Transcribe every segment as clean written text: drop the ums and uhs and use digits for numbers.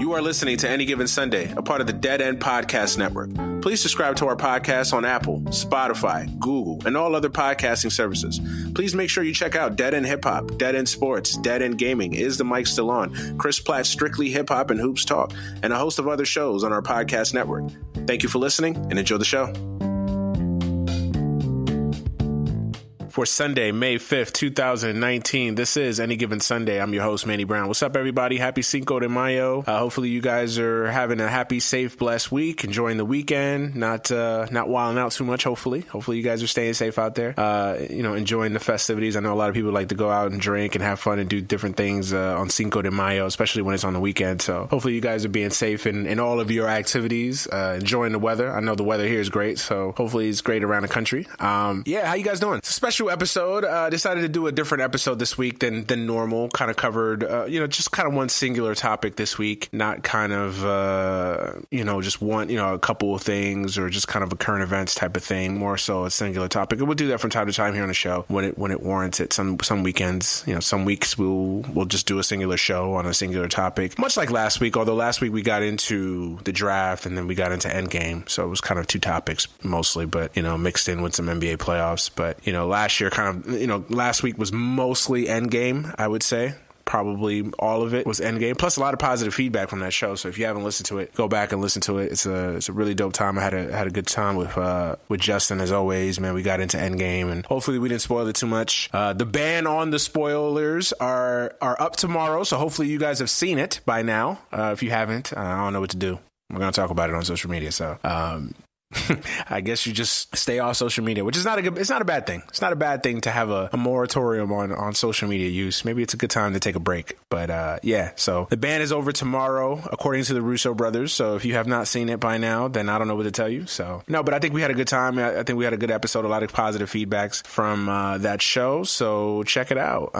You are listening to Any Given Sunday, a part of the Dead End Podcast Network. Please subscribe to our podcast on Apple, Spotify, Google, and all other podcasting services. Please make sure you check out Dead End Hip Hop, Dead End Sports, Dead End Gaming, Is the Mic Still On, Chris Platt's Strictly Hip Hop and Hoops Talk, and a host of other shows on our podcast network. Thank you for listening and enjoy the show. For Sunday, May 5th, 2019. This is Any Given Sunday. I'm your host, Manny Brown. What's up, everybody? Happy Cinco de Mayo. Hopefully you guys are having a happy, safe, blessed week, enjoying the weekend, not wilding out too much, hopefully. Hopefully you guys are staying safe out there, enjoying the festivities. I know a lot of people like to go out and drink and have fun and do different things on Cinco de Mayo, especially when it's on the weekend. So hopefully you guys are being safe in all of your activities, enjoying the weather. I know the weather here is great, so hopefully it's great around the country. How you guys doing? It's a special episode. Decided to do a different episode this week than normal. Kind of covered, just kind of one singular topic this week. Not kind of, just one, a couple of things or just kind of a current events type of thing. More so a singular topic. And we'll do that from time to time here on the show when it warrants it. Some weekends, some weeks we'll just do a singular show on a singular topic. Much like last week, although last week we got into the draft and then we got into Endgame. So it was kind of two topics mostly, but, mixed in with some NBA playoffs. But, last year last week was mostly Endgame, I would say. Probably all of it was Endgame, plus a lot of positive feedback from that show. So if you haven't listened to it, go back and listen to it. It's a really dope time. I had a good time with Justin as always. Man, we got into Endgame, and hopefully we didn't spoil it too much. The ban on the spoilers are up tomorrow, so hopefully you guys have seen it by now. If you haven't, I don't know what to do. We're gonna talk about it on social media, so. I guess you just stay off social media, which is it's not a bad thing. It's not a bad thing to have a moratorium on social media use. Maybe it's a good time to take a break. But so the ban is over tomorrow, according to the Russo brothers. So if you have not seen it by now, then I don't know what to tell you. So no, but I think we had a good time. I think we had a good episode, a lot of positive feedbacks from that show. So check it out.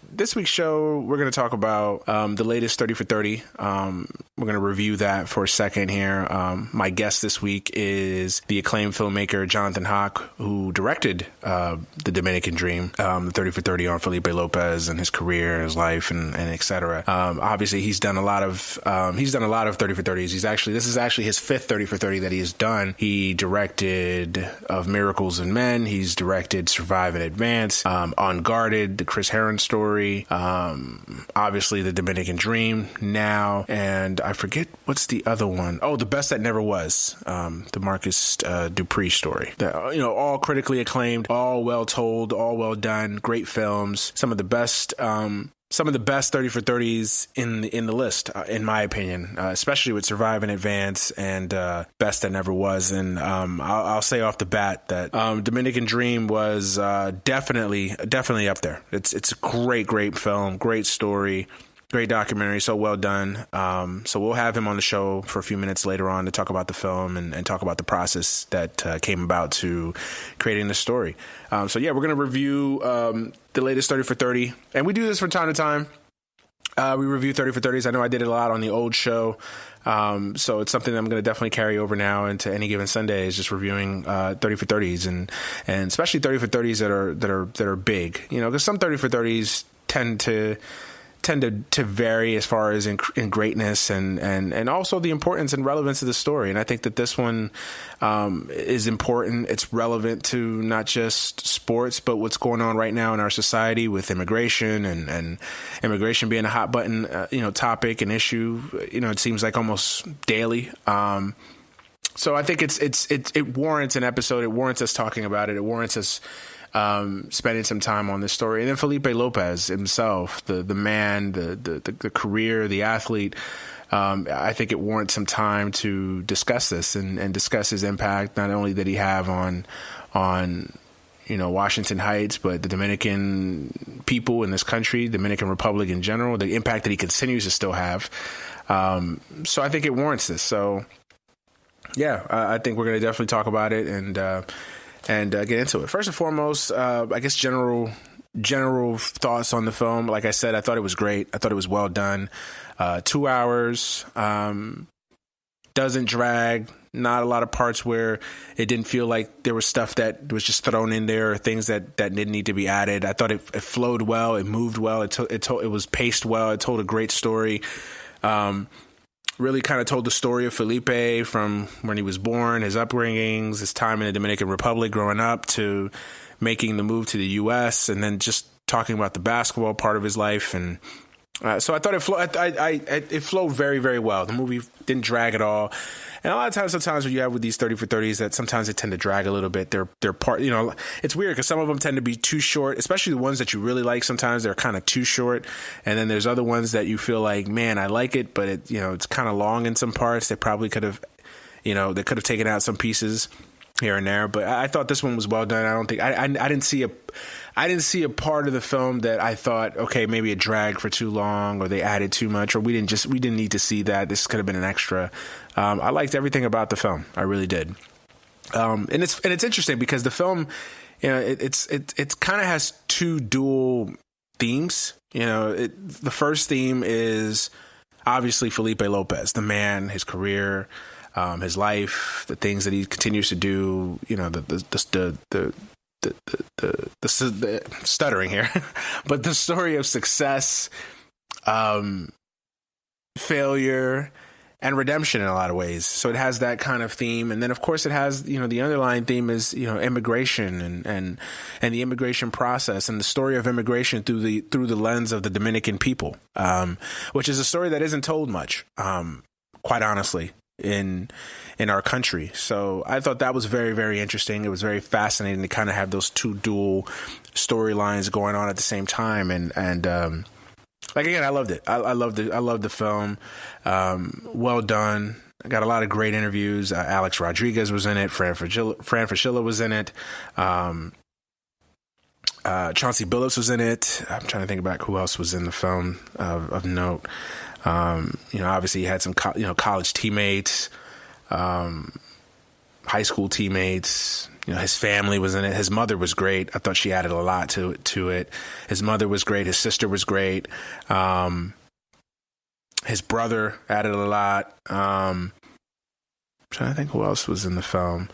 This week's show, we're going to talk about the latest 30 for 30. We're going to review that for a second here. My guest this week is the acclaimed filmmaker Jonathan Hock, who directed The Dominican Dream, the 30 for 30 on Felipe Lopez and his career, his life, and et cetera. Obviously, he's done a lot of 30 for 30s. This is actually his fifth 30 for 30 that he has done. He directed Of Miracles and Men. He's directed Survive in Advance, Unguarded, the Chris Herron story. Obviously the Dominican Dream now, and I forget what's the other one. Oh, The Best That Never Was, the Marcus Dupree story. All critically acclaimed, all well told, all well done, great films. Some of the best 30 for 30s in the list, in my opinion, especially with Survive in Advance and Best That Never Was. And I'll say off the bat that Dominican Dream was definitely up there. It's a great film, great story, great documentary, so well done. So we'll have him on the show for a few minutes later on to talk about the film and talk about the process that came about to creating the story. We're going to review the latest 30 for 30. And we do this from time to time. We review 30 for 30s. I know I did it a lot on the old show. So it's something that I'm going to definitely carry over now into Any Given Sunday, is just reviewing 30 for 30s and especially 30 for 30s that are big. Because some 30 for 30s tend to vary as far as in greatness and also the importance and relevance of the story. And I think that this one is important. It's relevant to not just sports, but what's going on right now in our society with immigration and immigration being a hot button, topic and issue. It seems like almost daily. So I think it warrants an episode. It warrants us talking about it. It warrants us spending some time on this story. And then Felipe Lopez himself, the man, the career, the athlete. I think it warrants some time to discuss this and discuss his impact. Not only did he have on Washington Heights, but the Dominican people in this country, Dominican Republic in general, the impact that he continues to still have. So I think it warrants this. So I think we're going to definitely talk about it and get into it. First and foremost, I guess general thoughts on the film. Like I said, I thought it was great. I thought it was well done. 2 hours, doesn't drag. Not a lot of parts where it didn't feel like there was stuff that was just thrown in there or things that didn't need to be added. I thought it flowed well. It moved well. It was paced well. It told a great story. Really kind of told the story of Felipe from when he was born, his upbringings, his time in the Dominican Republic growing up to making the move to the U.S. and then just talking about the basketball part of his life. And so I thought it flowed very, very well. The movie didn't drag at all. And a lot of times, sometimes when you have with these 30 for 30s, that sometimes they tend to drag a little bit. They're part, it's weird because some of them tend to be too short, especially the ones that you really like. Sometimes they're kind of too short. And then there's other ones that you feel like, man, I like it, but it's kind of long in some parts. They probably could have, they could have taken out some pieces here and there. But I thought this one was well done. I don't think I didn't see a part of the film that I thought, okay, maybe it dragged for too long or they added too much or we didn't need to see that. This could have been an extra. I liked everything about the film. I really did. And it's interesting because the film, it kind of has two dual themes. The first theme is obviously Felipe Lopez, the man, his career, his life, the things that he continues to do, the stuttering here, but the story of success, failure, and redemption in a lot of ways. So it has that kind of theme. And then of course it has, the underlying theme is, immigration and the immigration process and the story of immigration through the lens of the Dominican people, which is a story that isn't told much, quite honestly, in our country. So I thought that was very, very interesting. It was very fascinating to kind of have those two dual storylines going on at the same time. And again, I loved it. I loved the film. Well done. I got a lot of great interviews. Alex Rodriguez was in it. Fran Fraschilla was in it. Chauncey Billups was in it. I'm trying to think about who else was in the film of note. Obviously he had some, college teammates, high school teammates. His family was in it. His mother was great. I thought she added a lot to it. His mother was great. His sister was great. His brother added a lot. I'm trying to think who else was in the film.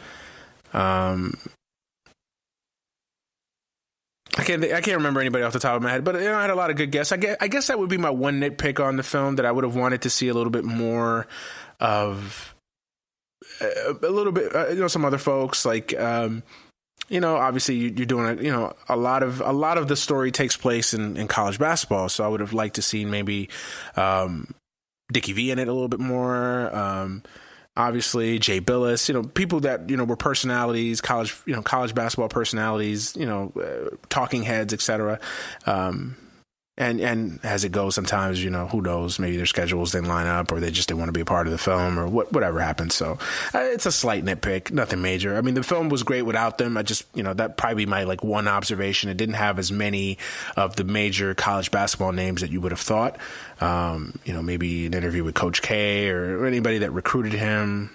I can't remember anybody off the top of my head, but I had a lot of good guests. I guess that would be my one nitpick on the film, that I would have wanted to see a little bit more of a little bit, some other folks like, obviously you're doing a lot of the story takes place in college basketball. So I would have liked to see maybe Dickie V in it a little bit more. Obviously Jay Billis, people that, were personalities, college basketball personalities, talking heads, etc. And as it goes, sometimes, who knows, maybe their schedules didn't line up or they just didn't want to be a part of the film or whatever happened. So it's a slight nitpick, nothing major. I mean, the film was great without them. I just, that probably be my one observation. It didn't have as many of the major college basketball names that you would have thought. Maybe an interview with Coach K or anybody that recruited him.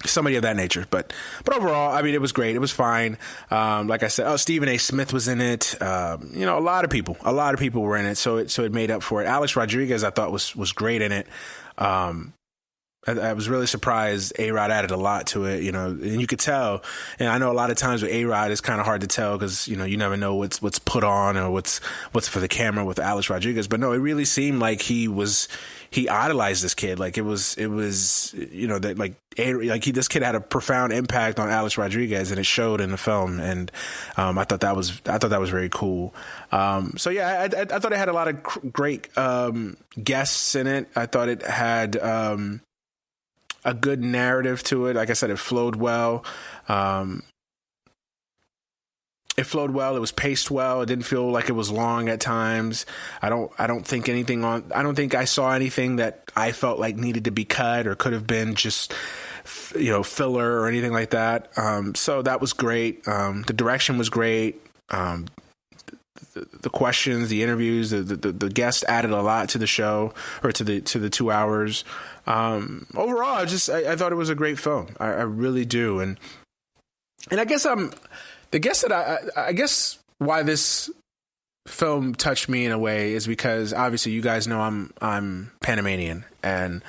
Somebody of that nature, but overall, I mean, it was great. It was fine. Like I said, Stephen A. Smith was in it. A lot of people were in it. So it made up for it. Alex Rodriguez, I thought was great in it. I was really surprised A-Rod added a lot to it, and you could tell. And I know a lot of times with A-Rod, it's kind of hard to tell because, you never know what's put on or what's for the camera with Alex Rodriguez. But no, it really seemed like he idolized this kid. Like it was, this kid had a profound impact on Alex Rodriguez, and it showed in the film. And I thought that was very cool. So yeah, I thought it had a lot of great guests in it. I thought it had a good narrative to it. Like I said, it flowed well. It was paced well. It didn't feel like it was long at times. I don't think I saw anything that I felt like needed to be cut or could have been just, filler or anything like that. So that was great. The direction was great. The questions, the interviews, the guests added a lot to the show or to the 2 hours. Overall, I thought it was a great film. I really do. And I guess I guess why this film touched me in a way is because obviously you guys know I'm Panamanian, and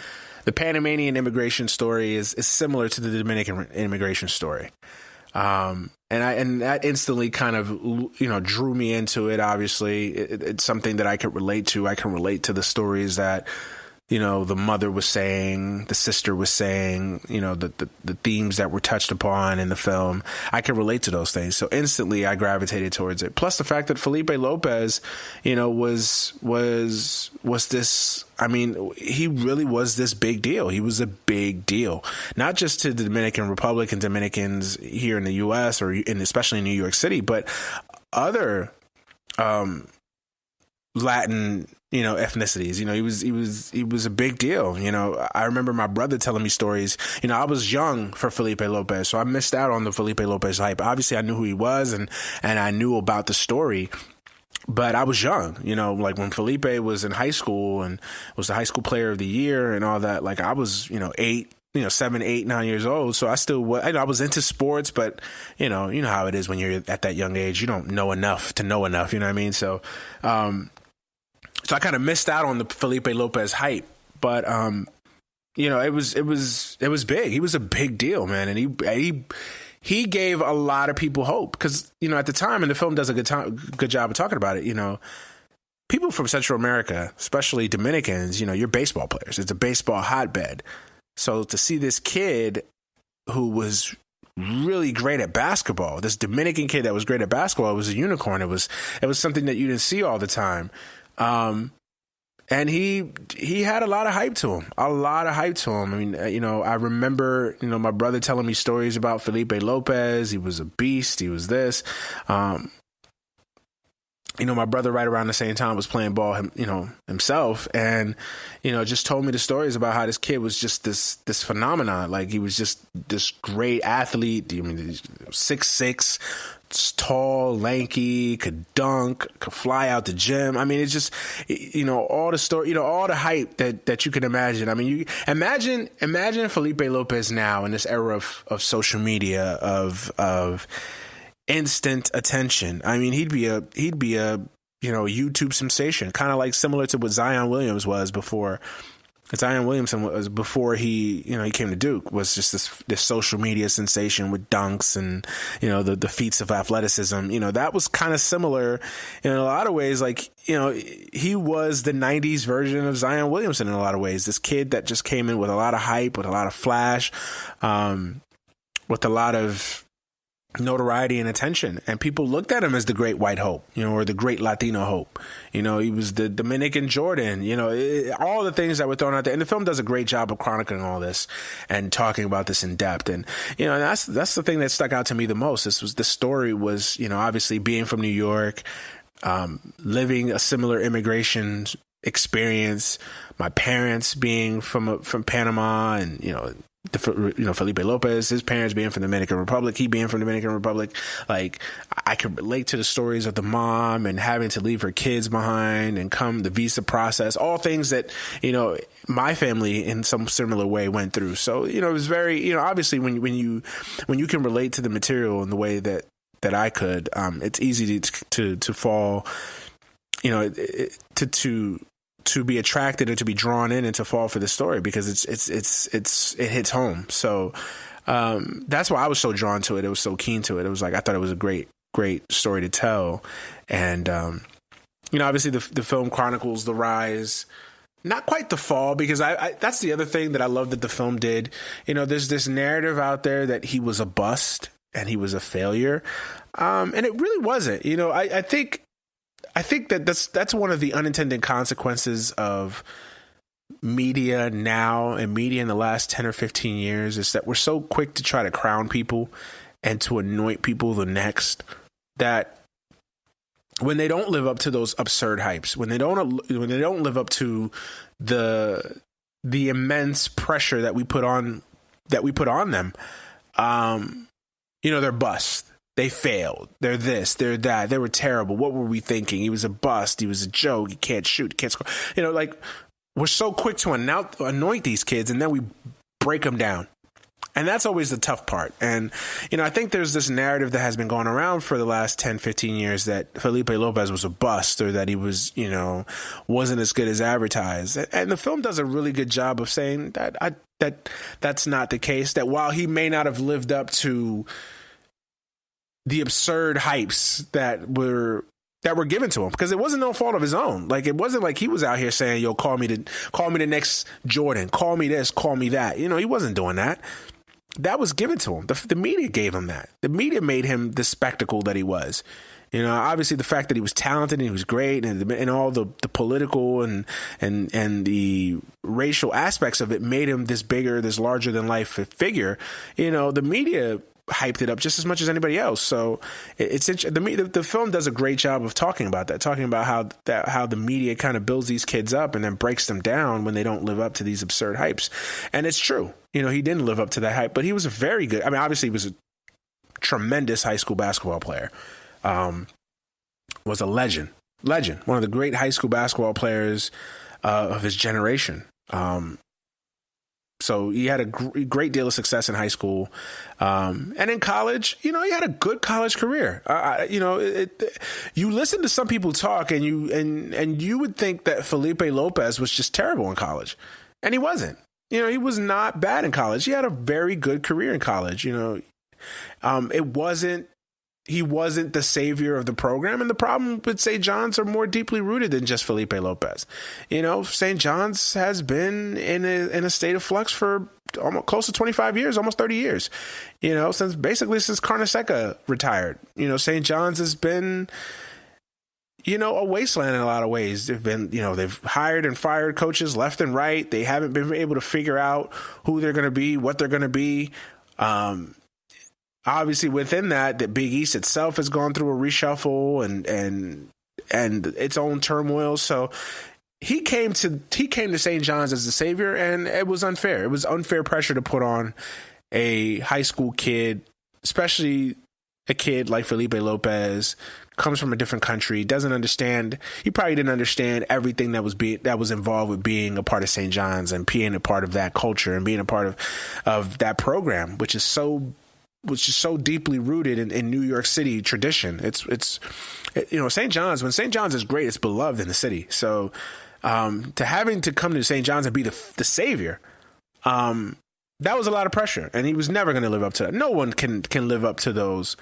the Panamanian immigration story is similar to the Dominican immigration story. And that instantly kind of, drew me into it. Obviously, it's something that I could relate to. I can relate to the stories that, the mother was saying, the sister was saying, the themes that were touched upon in the film. I can relate to those things. So instantly I gravitated towards it. Plus the fact that Felipe Lopez, was this, he really was this big deal. He was a big deal, not just to the Dominican Republic and Dominicans here in the U.S. and especially in New York City, but other, Latin, ethnicities. He was a big deal. I remember my brother telling me stories. I was young for Felipe Lopez, so I missed out on the Felipe Lopez hype. Obviously, I knew who he was and I knew about the story, but I was young. Like when Felipe was in high school and was the high school player of the year and all that. Like I was, 7, 8, 9 years old. So I still was, I was into sports, but you know how it is when you're at that young age. You don't know enough to know enough. You know what I mean? So, so I kind of missed out on the Felipe Lopez hype, but it was big. He was a big deal, man, and he gave a lot of people hope because at the time, and the film does a good job of talking about it. People from Central America, especially Dominicans, you're baseball players. It's a baseball hotbed. So to see this kid who was really great at basketball, this Dominican kid that was great at basketball, was a unicorn. It was something that you didn't see all the time. And he had a lot of hype to him, I remember, my brother telling me stories about Felipe Lopez. He was a beast. He was this, my brother right around the same time was playing ball, himself. And, just told me the stories about how this kid was just this phenomenon. Like he was just this great athlete. 6'6", tall, lanky, could dunk, could fly out the gym. It's just, all the story, all the hype that you can imagine. You imagine Felipe Lopez now in this era of social media, of instant attention. He'd be a YouTube sensation, kind of like similar to what Zion Williamson was before. Zion Williamson was before he came to Duke, was just this social media sensation with dunks and, the feats of athleticism. That was kind of similar in a lot of ways. Like, he was the 90s version of Zion Williamson in a lot of ways. This kid that just came in with a lot of hype, with a lot of flash, with a lot of notoriety and attention, and people looked at him as the great white hope, or the great Latino hope. He was the Dominican Jordan, all the things that were thrown out there. And the film does a great job of chronicling all this and talking about this in depth. And, that's the thing that stuck out to me the most. The story was, obviously being from New York, living a similar immigration experience, my parents being from Panama, and, Felipe Lopez, his parents being from the Dominican Republic, he being from the Dominican Republic. Like, I could relate to the stories of the mom and having to leave her kids behind and the visa process, all things that, my family in some similar way went through. So, it was very, obviously when you can relate to the material in the way that I could, it's easy to fall, to be attracted or to be drawn in and to fall for the story because it hits home. So that's why I was so drawn to it. I was so keen to it. It was like I thought it was a great story to tell. And obviously the film chronicles the rise, not quite the fall, because I that's the other thing that I love that the film did. There's this narrative out there that he was a bust and he was a failure, and it really wasn't. I think that that's one of the unintended consequences of media now and media in the last 10 or 15 years is that we're so quick to try to crown people and to anoint people the next, that when they don't live up to those absurd hypes, when they don't live up to the immense pressure that we put on them, they're bust. They failed. They're this, they're that. They were terrible. What were we thinking? He was a bust. He was a joke. He can't shoot. He can't score. We're so quick to anoint these kids, and then we break them down. And that's always the tough part. And, I think there's this narrative that has been going around for the last 10, 15 years that Felipe Lopez was a bust, or that he was, wasn't as good as advertised. And the film does a really good job of saying that that's not the case, that while he may not have lived up to the absurd hypes that were given to him, because it wasn't no fault of his own. Like, it wasn't like he was out here saying, yo, call me the next Jordan, call me this, call me that. He wasn't doing that. That was given to him. The media gave him that. The media made him the spectacle that he was. Obviously the fact that he was talented and he was great, and all the political and the racial aspects of it made him this bigger, this larger than life figure. The media hyped it up just as much as anybody else. So the film does a great job of talking about that, talking about how the media kind of builds these kids up and then breaks them down when they don't live up to these absurd hypes. And it's true. He didn't live up to that hype, but he was a very good, obviously he was a tremendous high school basketball player. Was a legend, one of the great high school basketball players of his generation. So he had a great deal of success in high school, and in college. He had a good college career. You listen to some people talk, and you would think that Felipe Lopez was just terrible in college, and he wasn't. He was not bad in college. He had a very good career in college. He wasn't the savior of the program. And the problem with St. John's are more deeply rooted than just Felipe Lopez. St. John's has been in a state of flux for almost close to 25 years, almost 30 years, since Carnesecca retired. St. John's has been, a wasteland in a lot of ways. They've hired and fired coaches left and right. They haven't been able to figure out who they're going to be, what they're going to be. Obviously, within that, the Big East itself has gone through a reshuffle and its own turmoil. So he came to St. John's as the savior, and it was unfair. It was unfair pressure to put on a high school kid, especially a kid like Felipe Lopez, comes from a different country, doesn't understand. He probably didn't understand everything that was involved with being a part of St. John's and being a part of that culture and being a part of that program, which is so deeply rooted in New York City tradition. St. John's, when St. John's is great, it's beloved in the city. So to having to come to St. John's and be the savior, that was a lot of pressure, and he was never going to live up to that. No one can live up to those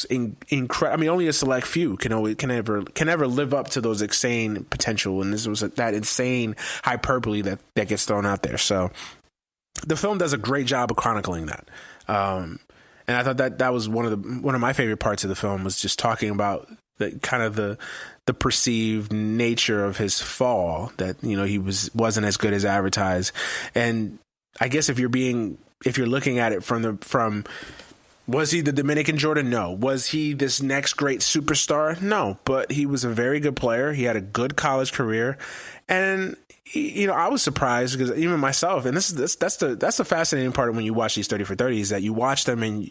incredible. Only a select few can ever live up to those insane potential, and this was that insane hyperbole that gets thrown out there. So the film does a great job of chronicling that. And I thought that was one of my favorite parts of the film, was just talking about the perceived nature of his fall, that he wasn't as good as advertised. And I guess if you're looking at it from was he the Dominican Jordan? No. Was he this next great superstar? No. But he was a very good player. He had a good college career, and I was surprised, because even myself, and that's the fascinating part when you watch these 30 for 30s, that you watch them and,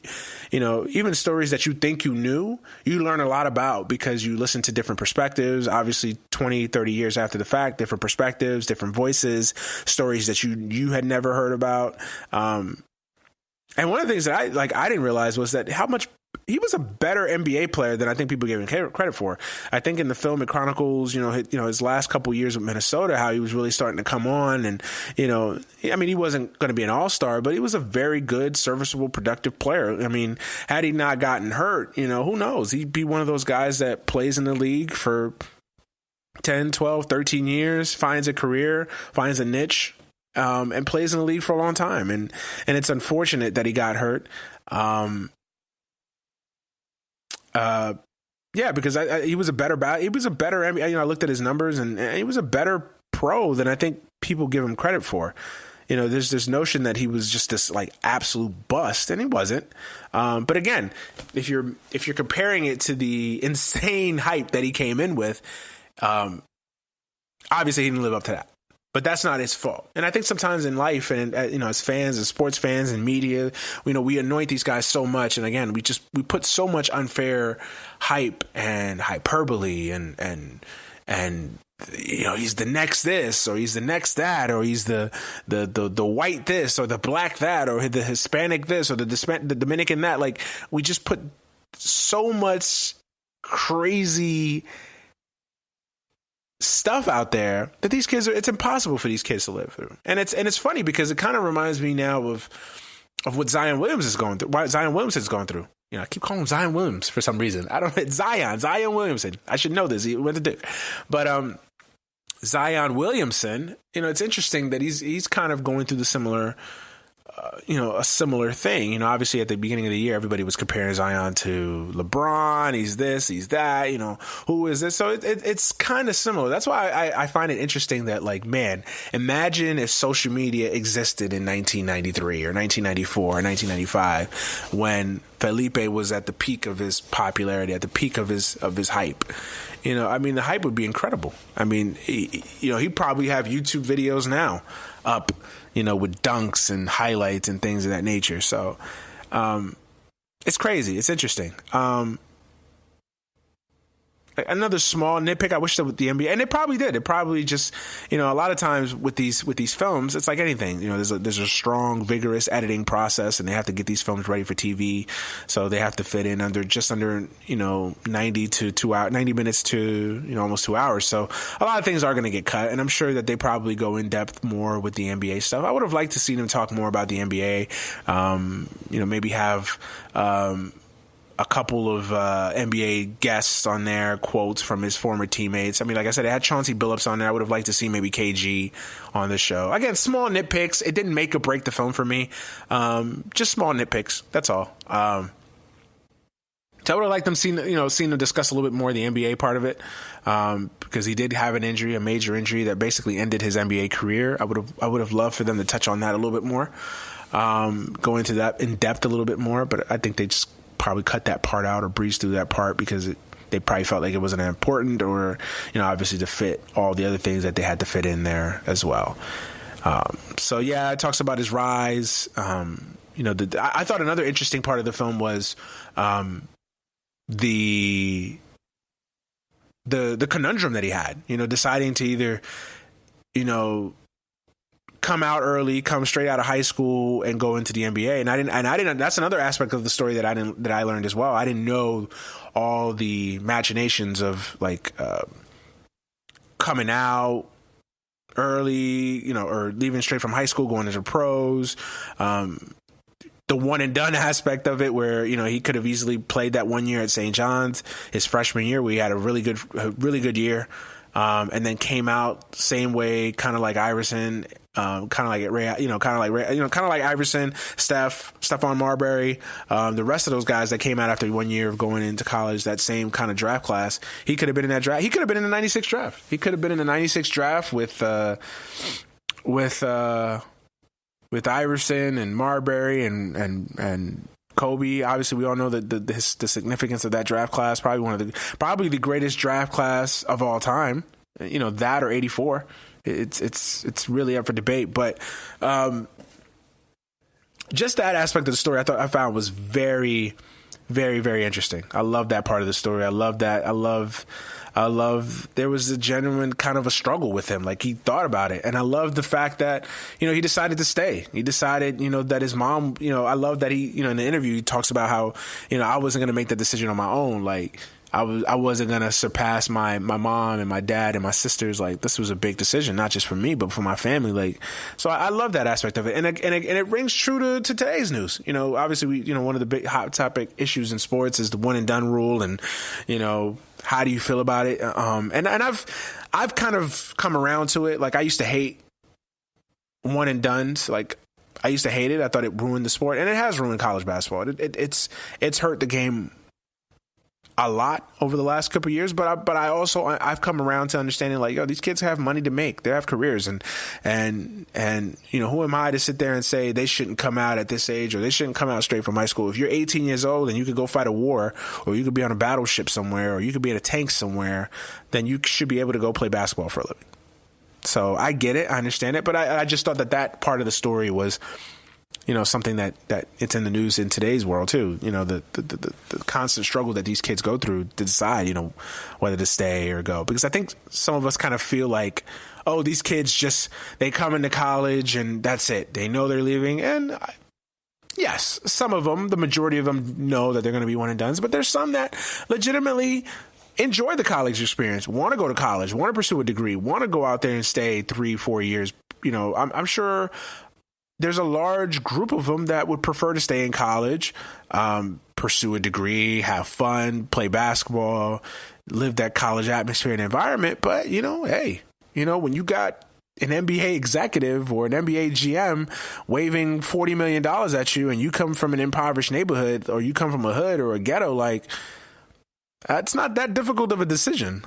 even stories that you think you knew, you learn a lot about, because you listen to different perspectives, obviously 20, 30 years after the fact, different perspectives, different voices, stories that you had never heard about. And one of the things that I didn't realize was that how much he was a better NBA player than I think people gave him credit for. I think in the film it chronicles, his last couple years with Minnesota, how he was really starting to come on, and he wasn't going to be an all-star, but he was a very good, serviceable, productive player. Had he not gotten hurt, who knows? He'd be one of those guys that plays in the league for 10, 12, 13 years, finds a career, finds a niche, and plays in the league for a long time. And it's unfortunate that he got hurt. Because he was a better NBA. I looked at his numbers, and he was a better pro than I think people give him credit for. There's this notion that he was just this absolute bust, and he wasn't. But again, if you're comparing it to the insane hype that he came in with, obviously he didn't live up to that. But that's not his fault. And I think sometimes in life, and as fans, as sports fans and media, we anoint these guys so much. And again, we put so much unfair hype and hyperbole and he's the next this, or he's the next that, or he's the white this, or the black that, or the Hispanic this, or the Dominican that. We just put so much crazy stuff out there that these kids it's impossible for these kids to live through. And it's funny, because it kind of reminds me now of what Zion Williams is going through. Why Zion Williams has gone through. I keep calling him Zion Williams for some reason. I don't know. Zion Williamson. I should know this. He went to Duke. But Zion Williamson, it's interesting that he's kind of going through the similar a similar thing. Obviously at the beginning of the year, everybody was comparing Zion to LeBron. He's this, he's that, who is this? So it's kind of similar. That's why I find it interesting that, like, man, imagine if social media existed in 1993 or 1994 or 1995 when Felipe was at the peak of his popularity, at the peak of his hype. The hype would be incredible. He'd probably have YouTube videos now up, with dunks and highlights and things of that nature. So, it's crazy. It's interesting. Another small nitpick, I wish that with the NBA, and it probably did. It probably just, a lot of times with these films, it's like anything. There's a strong, vigorous editing process, and they have to get these films ready for TV. So they have to fit in under 90 to 2 hours, 90 minutes to almost 2 hours. So a lot of things are going to get cut, and I'm sure that they probably go in depth more with the NBA stuff. I would have liked to see them talk more about the NBA. Maybe have a couple of NBA guests on there, quotes from his former teammates. Like I said, it had Chauncey Billups on there. I would have liked to see maybe KG on the show. Again, small nitpicks. It didn't make or break the film for me. Just small nitpicks. That's all. So I would have liked them seen them discuss a little bit more the NBA part of it, because he did have an injury, a major injury that basically ended his NBA career. I would have loved for them to touch on that a little bit more, go into that in depth a little bit more. But I think they just probably cut that part out or breeze through that part because they probably felt like it wasn't important, or obviously to fit all the other things that they had to fit in there as well. So yeah, it talks about his rise. I thought another interesting part of the film was the conundrum that he had, deciding to either come out early, come straight out of high school and go into the NBA. And I didn't, that's another aspect of the story that I learned as well. I didn't know all the machinations of coming out early, or leaving straight from high school, going into pros. The one and done aspect of it where, he could have easily played that 1 year at St. John's his freshman year. We had a really good year. And then came out same way, kind of like Iverson, kind of like Iverson, Stephon Marbury, the rest of those guys that came out after 1 year of going into college, that same kind of draft class. He could have been in that draft. He could have been in the 96 draft. He could have been in the 96 draft with Iverson and Marbury and Kobe. Obviously, we all know that the significance of that draft class. Probably the greatest draft class of all time. That or 84. It's really up for debate. But just that aspect of the story, I found was very, very, very interesting. I love that part of the story. I love that. I love there was a genuine kind of a struggle with him. Like, he thought about it. And I love the fact that, he decided to stay. He decided, that his mom, I love that he, in the interview, he talks about how, I wasn't going to make that decision on my own. Like, I wasn't going to surpass my mom and my dad and my sisters. Like, this was a big decision, not just for me, but for my family. Like, so I love that aspect of it. And it rings true to today's news. Obviously one of the big hot topic issues in sports is the one and done rule. And, how do you feel about it? And I've kind of come around to it. Like, I used to hate one and dones. Like, I used to hate it. I thought it ruined the sport, and it has ruined college basketball. It's hurt the game a lot over the last couple of years, but I've come around to understanding, like, these kids have money to make. They have careers, and who am I to sit there and say they shouldn't come out at this age, or they shouldn't come out straight from high school? If you're 18 years old and you could go fight a war, or you could be on a battleship somewhere, or you could be in a tank somewhere, then you should be able to go play basketball for a living. So I get it, I understand it, but I just thought that part of the story was, something that it's in the news in today's world too. The constant struggle that these kids go through to decide, whether to stay or go. Because I think some of us kind of feel like, oh, these kids they come into college and that's it. They know they're leaving. And yes, some of them, the majority of them, know that they're going to be one and dones. But there's some that legitimately enjoy the college experience, want to go to college, want to pursue a degree, want to go out there and stay 3-4 years. I'm sure there's a large group of them that would prefer to stay in college, pursue a degree, have fun, play basketball, live that college atmosphere and environment. But, hey, when you got an NBA executive or an NBA GM waving $40 million at you and you come from an impoverished neighborhood or you come from a hood or a ghetto, like, it's not that difficult of a decision.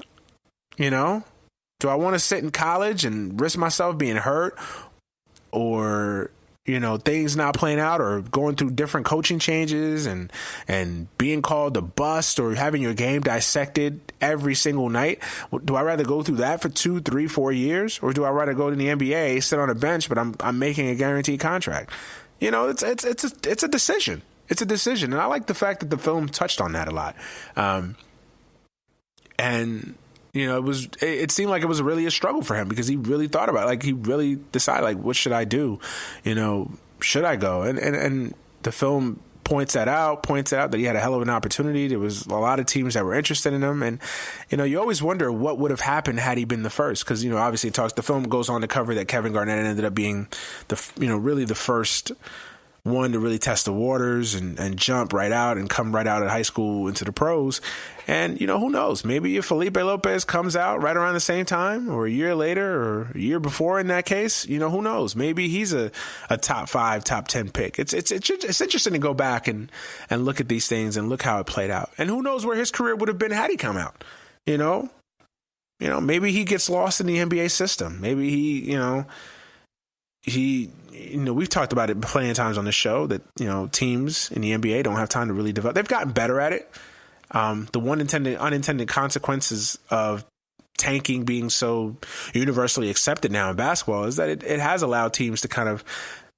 Do I want to sit in college and risk myself being hurt or, things not playing out or going through different coaching changes and being called a bust or having your game dissected every single night? Do I rather go through that for 2, 3, 4 years, or do I rather go to the NBA, sit on a bench, but I'm making a guaranteed contract? It's a decision. It's a decision. And I like the fact that the film touched on that a lot. It seemed like it was really a struggle for him because he really thought about it. Like, he really decided, like, what should I do? Should I go? And the film points that out that he had a hell of an opportunity. There was a lot of teams that were interested in him. And, you always wonder what would have happened had he been the first. Because, obviously the film goes on to cover that Kevin Garnett ended up being really the first one to really test the waters and jump right out and come right out of high school into the pros. And, who knows? Maybe if Felipe Lopez comes out right around the same time or a year later or a year before in that case, who knows? Maybe he's a top 5, top 10 pick. It's interesting to go back and look at these things and look how it played out. And who knows where his career would have been had he come out, maybe he gets lost in the NBA system. Maybe we've talked about it plenty of times on the show that, teams in the NBA don't have time to really develop. They've gotten better at it. The unintended consequences of tanking being so universally accepted now in basketball is that it has allowed teams to kind of,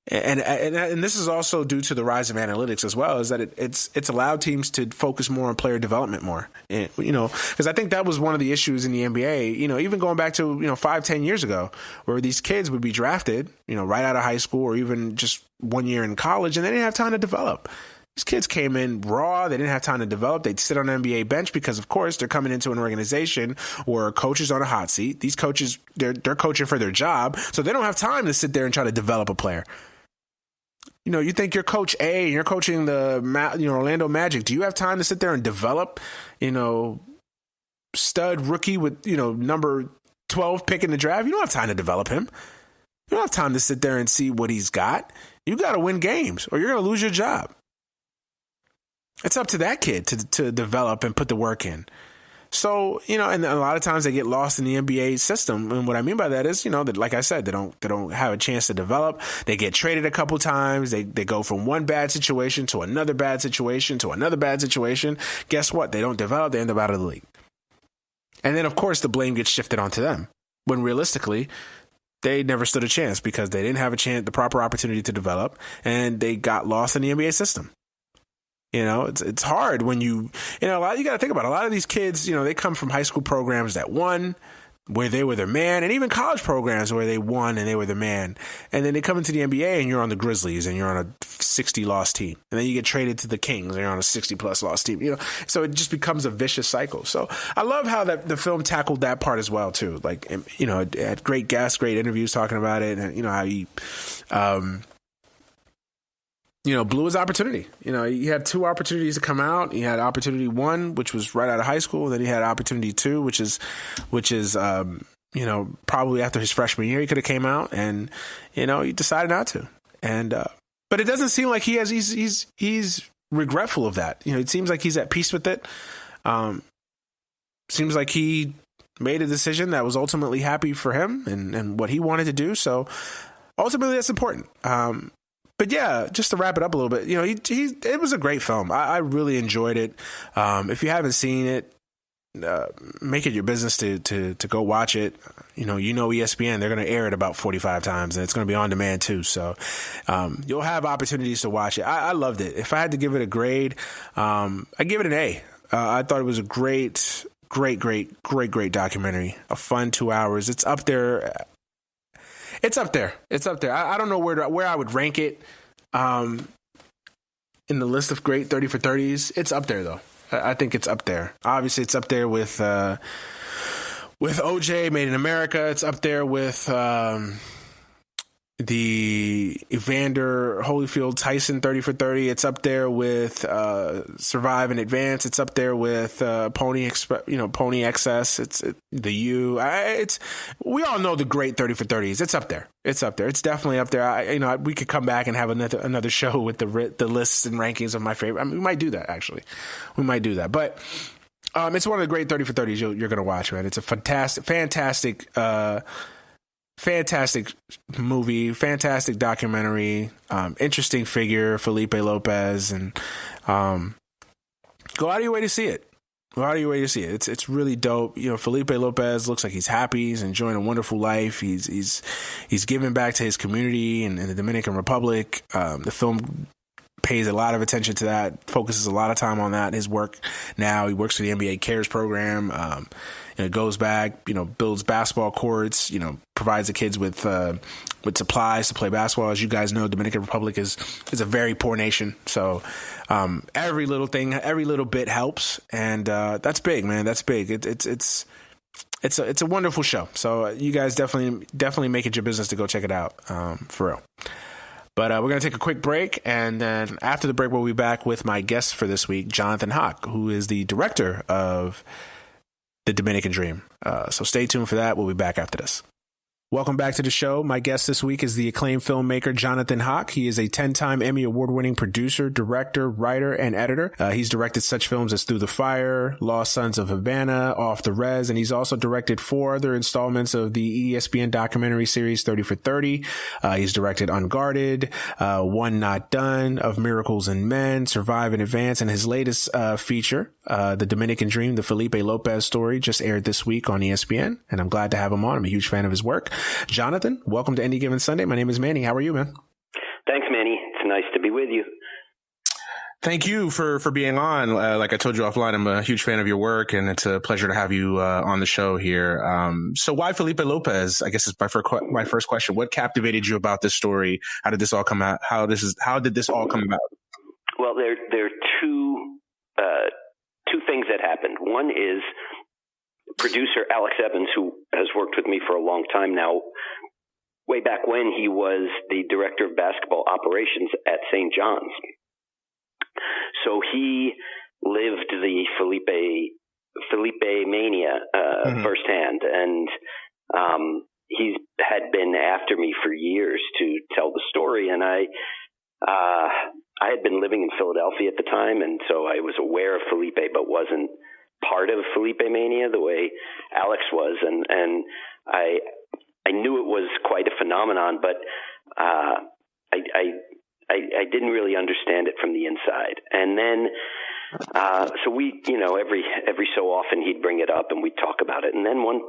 and this is also due to the rise of analytics as well, is that it's allowed teams to focus more on player development more. Because I think that was one of the issues in the NBA, even going back to, 5-10 years ago, where these kids would be drafted, right out of high school or even just 1 year in college, and they didn't have time to develop. These kids came in raw. They didn't have time to develop. They'd sit on an NBA bench because, of course, they're coming into an organization where a coach is on a hot seat. These coaches, they're coaching for their job, so they don't have time to sit there and try to develop a player. You think you're Coach A and you're coaching the Orlando Magic. Do you have time to sit there and develop, stud rookie with, number 12 pick in the draft? You don't have time to develop him. You don't have time to sit there and see what he's got. You got to win games or you're going to lose your job. It's up to that kid to develop and put the work in. So, and a lot of times they get lost in the NBA system. And what I mean by that is, that, like I said, they don't have a chance to develop. They get traded a couple times. They go from one bad situation to another bad situation to another bad situation. Guess what? They don't develop. They end up out of the league. And then, of course, the blame gets shifted onto them when realistically they never stood a chance because they didn't have the proper opportunity to develop, and they got lost in the NBA system. It's hard when you got to think about it. A lot of these kids, they come from high school programs that won, where they were their man, and even college programs where they won and they were the man. And then they come into the NBA and you're on the Grizzlies and you're on a 60-loss team. And then you get traded to the Kings and you're on a 60-plus loss team. So it just becomes a vicious cycle. So I love how the film tackled that part as well, too. Like, it had great guests, great interviews talking about it, and, how he blew his opportunity. He had 2 opportunities to come out. He had opportunity 1, which was right out of high school. And then he had opportunity 2, which is probably after his freshman year, he could have came out and, he decided not to. And, but it doesn't seem like he's regretful of that. It seems like he's at peace with it. Seems like he made a decision that was ultimately happy for him and what he wanted to do. So ultimately that's important. But yeah, just to wrap it up a little bit, it was a great film. I really enjoyed it. If you haven't seen it, make it your business to go watch it. ESPN, they're going to air it about 45 times, and it's going to be on demand too. So you'll have opportunities to watch it. I loved it. If I had to give it a grade, I give it an A. I thought it was a great documentary. A fun 2 hours. It's up there. It's up there. I don't know where I would rank it in the list of great 30 for 30s. It's up there, though. I think it's up there. Obviously, it's up there with OJ, Made in America. It's up there with the Evander Holyfield Tyson 30 for 30. It's up there with Survive and Advance. It's up there with Pony XS. We all know the great 30 for 30s. It's up there. It's definitely up there. We could come back and have another show with the lists and rankings of my favorite. I mean, we might do that actually. But it's one of the great 30 for 30s you're going to watch, man. It's a fantastic movie, fantastic documentary, interesting figure, Felipe Lopez, and go out of your way to see it. It's really dope. Felipe Lopez looks like he's happy. He's enjoying a wonderful life. He's giving back to his community in the Dominican Republic. The film pays a lot of attention to that, focuses a lot of time on that. His work now, he works for the NBA Cares program. Goes back, builds basketball courts, provides the kids with supplies to play basketball. As you guys know, Dominican Republic is a very poor nation. So every little bit helps. And that's big, man. That's big. It's a wonderful show. So you guys definitely make it your business to go check it out, for real. But we're going to take a quick break, and then after the break, we'll be back with my guest for this week, Jonathan Hock, who is the director of The Dominican Dream. So stay tuned for that. We'll be back after this. Welcome back to the show. My guest this week is the acclaimed filmmaker Jonathan Hock. He is a 10-time Emmy Award-winning producer, director, writer, and editor. He's directed such films as Through the Fire, Lost Sons of Havana, Off the Res, and he's also directed 4 other installments of the ESPN documentary series 30 for 30. He's directed Unguarded, One Not Done, Of Miracles and Men, Survive and Advance, and his latest feature, The Dominican Dream, the Felipe Lopez story, just aired this week on ESPN, and I'm glad to have him on. I'm a huge fan of his work. Jonathan, welcome to Any Given Sunday. My name is Manny. How are you, man? Thanks, Manny. It's nice to be with you. Thank you for being on. Like I told you offline, I'm a huge fan of your work, and it's a pleasure to have you on the show here. So why Felipe Lopez? I guess is my first question. What captivated you about this story? How did this all come out? How did this all come about? Well, there are two things that happened. One is producer Alex Evans, who has worked with me for a long time now, way back when he was the director of basketball operations at St. John's. So he lived the Felipe mania firsthand, and he's had been after me for years to tell the story. And I had been living in Philadelphia at the time, and so I was aware of Felipe, but wasn't part of Felipe mania the way Alex was, and I knew it was quite a phenomenon, but I didn't really understand it from the inside. And then so we, every so often he'd bring it up and we'd talk about it. And then one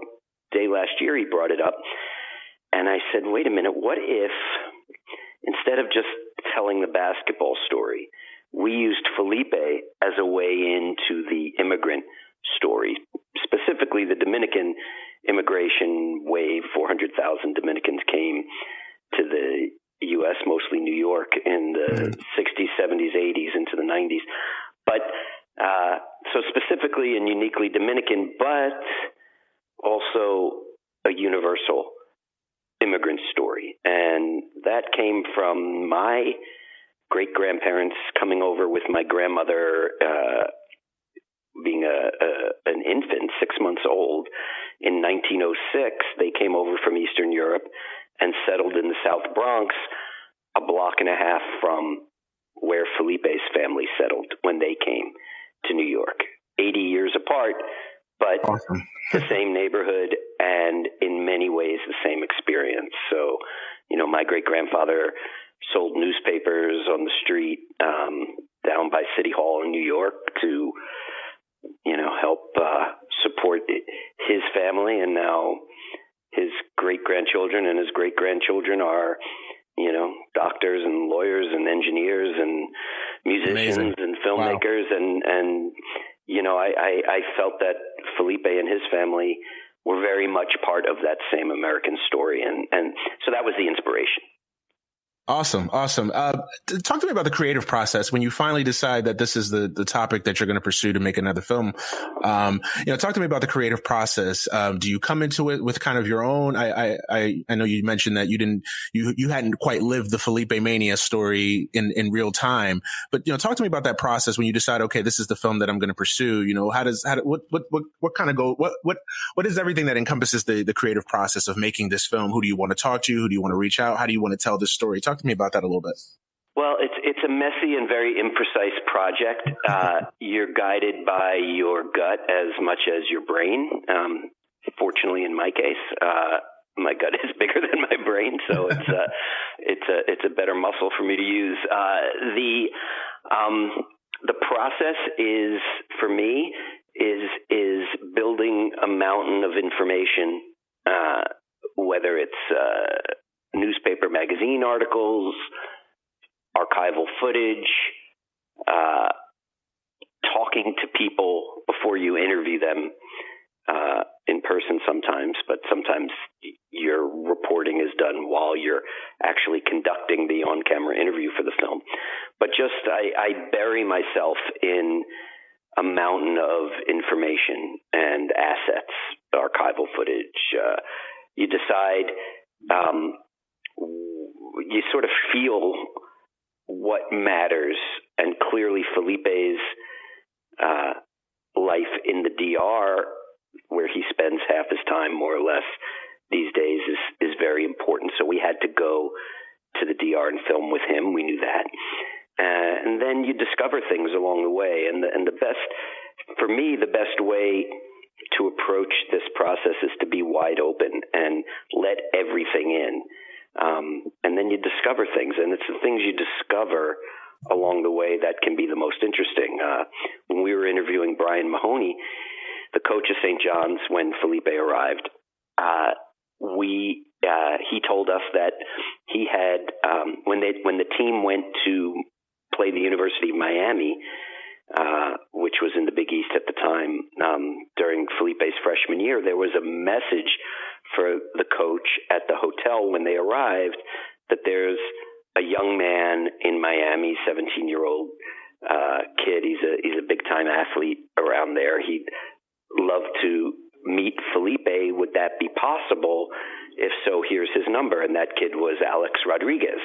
day last year he brought it up, and I said, wait a minute, what if instead of just telling the basketball story, we used Felipe as a way into the immigrant story, specifically the Dominican immigration wave. 400,000 Dominicans came to the U.S., mostly New York, in the 60s, 70s, 80s, into the 90s. But so specifically and uniquely Dominican, but also a universal immigrant story. And that came from my great-grandparents coming over with my grandmother being an infant, 6 months old. In 1906, they came over from Eastern Europe and settled in the South Bronx, a block and a half from where Felipe's family settled when they came to New York. 80 years apart, but awesome. The same neighborhood and in many ways the same experience. So, my great-grandfather sold newspapers on the street down by City Hall in New York to, help support his family. And now his great-grandchildren and his great-grandchildren are, doctors and lawyers and engineers and musicians Amazing. And filmmakers. Wow. And I felt that Felipe and his family were very much part of that same American story. And so that was the inspiration. Awesome. Talk to me about the creative process when you finally decide that this is the topic that you're going to pursue to make another film. Talk to me about the creative process. Do you come into it with kind of your own? I know you mentioned that you hadn't quite lived the Felipe Mania story in real time, but talk to me about that process when you decide, okay, this is the film that I'm going to pursue. What is everything that encompasses the creative process of making this film? Who do you want to talk to? Who do you want to reach out? How do you want to tell this story? Talk to me about that a little bit. Well, it's a messy and very imprecise project. You're guided by your gut as much as your brain. Fortunately, in my case, my gut is bigger than my brain, so it's a better muscle for me to use. The process is, for me, is building a mountain of information, whether it's newspaper, magazine articles, archival footage, talking to people before you interview them in person sometimes, but sometimes your reporting is done while you're actually conducting the on-camera interview for the film. But I bury myself in a mountain of information and assets, archival footage. You decide, you sort of feel what matters, and clearly Felipe's life in the DR, where he spends half his time more or less these days, is very important. So we had to go to the DR and film with him. We knew that. And then you discover things along the way. And the best, for me, the best way to approach this process is to be wide open and let everything in. And then you discover things, and it's the things you discover along the way that can be the most interesting. When we were interviewing Brian Mahoney, the coach of St. John's, when Felipe arrived, he told us that he had, when the team went to play the University of Miami, which was in the Big East at the time, during Felipe's freshman year, there was a message for the coach at the hotel when they arrived that there's a young man in Miami, 17-year-old kid. He's a big-time athlete around there. He'd love to meet Felipe. Would that be possible? If so, here's his number. And that kid was Alex Rodriguez.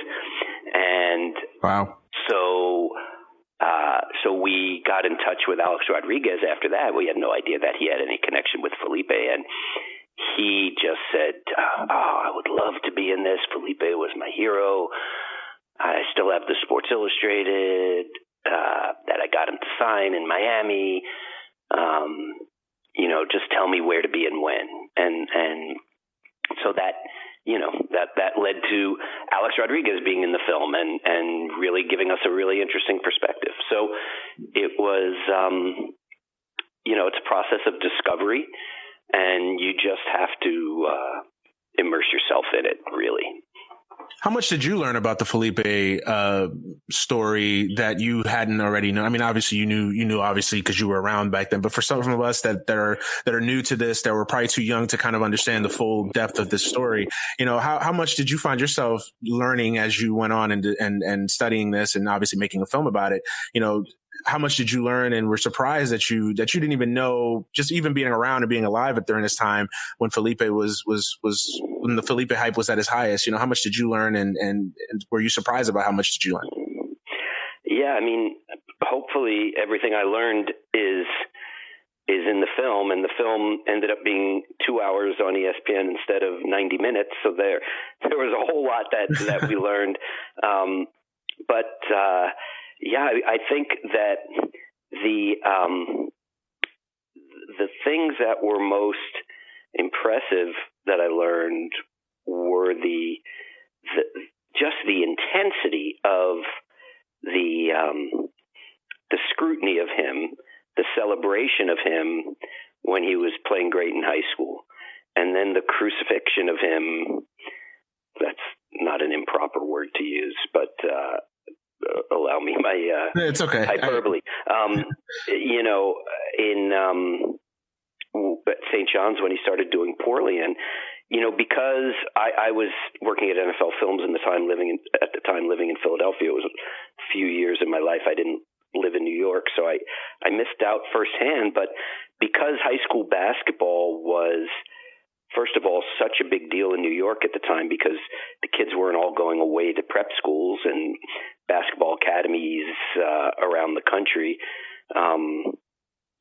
And wow. So we got in touch with Alex Rodriguez after that. We had no idea that he had any connection with Felipe. And he just said, I would love to be in this. Felipe was my hero. I still have the Sports Illustrated that I got him to sign in Miami. Just tell me where to be and when. And so that, that led to Alex Rodriguez being in the film and really giving us a really interesting perspective. So it was, it's a process of discovery, and you just have to immerse yourself in it, really. How much did you learn about the Felipe story that you hadn't already known? I mean, obviously you knew obviously because you were around back then, but for some of us that are new to this, that were probably too young to kind of understand the full depth of this story, how much did you find yourself learning as you went on and studying this and obviously making a film about it? How much did you learn and were surprised that you didn't even know, just even being around and being alive during this time when Felipe was when the Felipe hype was at its highest? How much did you learn and were you surprised about how much did you learn? Yeah, I mean, hopefully everything I learned is in the film, and the film ended up being 2 hours on ESPN instead of 90 minutes. So there was a whole lot that we learned. Yeah, I think that the things that were most impressive that I learned were just the intensity of the scrutiny of him, the celebration of him when he was playing great in high school, and then the crucifixion of him. That's not an improper word to use, but allow me my it's okay. hyperbole. In St. John's when he started doing poorly, and because I was working at NFL Films at the time living in Philadelphia. It was a few years in my life I didn't live in New York, so I missed out firsthand. But because high school basketball was, first of all, such a big deal in New York at the time, because the kids weren't all going away to prep schools and basketball academies around the country.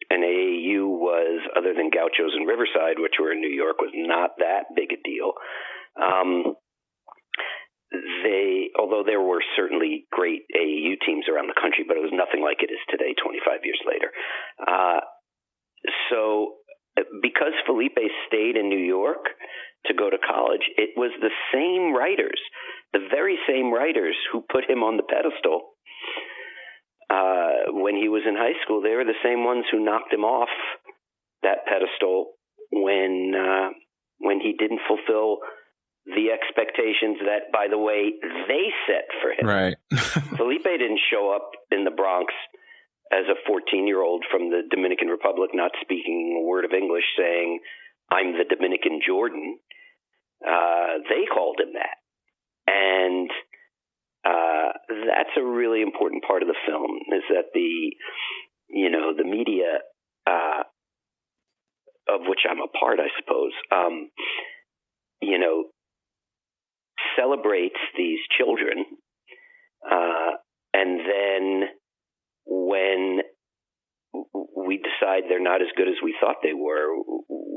And AAU was, other than Gauchos and Riverside, which were in New York, was not that big a deal. Although there were certainly great AAU teams around the country, but it was nothing like it is today, 25 years later. So because Felipe stayed in New York to go to college, it was the same writers, the very same writers who put him on the pedestal when he was in high school. They were the same ones who knocked him off that pedestal when he didn't fulfill the expectations that, by the way, they set for him. Right. Felipe didn't show up in the Bronx as a 14-year-old from the Dominican Republic, not speaking a word of English, saying, "I'm the Dominican Jordan." They called him that. And that's a really important part of the film, is that the media, of which I'm a part, I suppose, celebrates these children. And then when we decide they're not as good as we thought they were,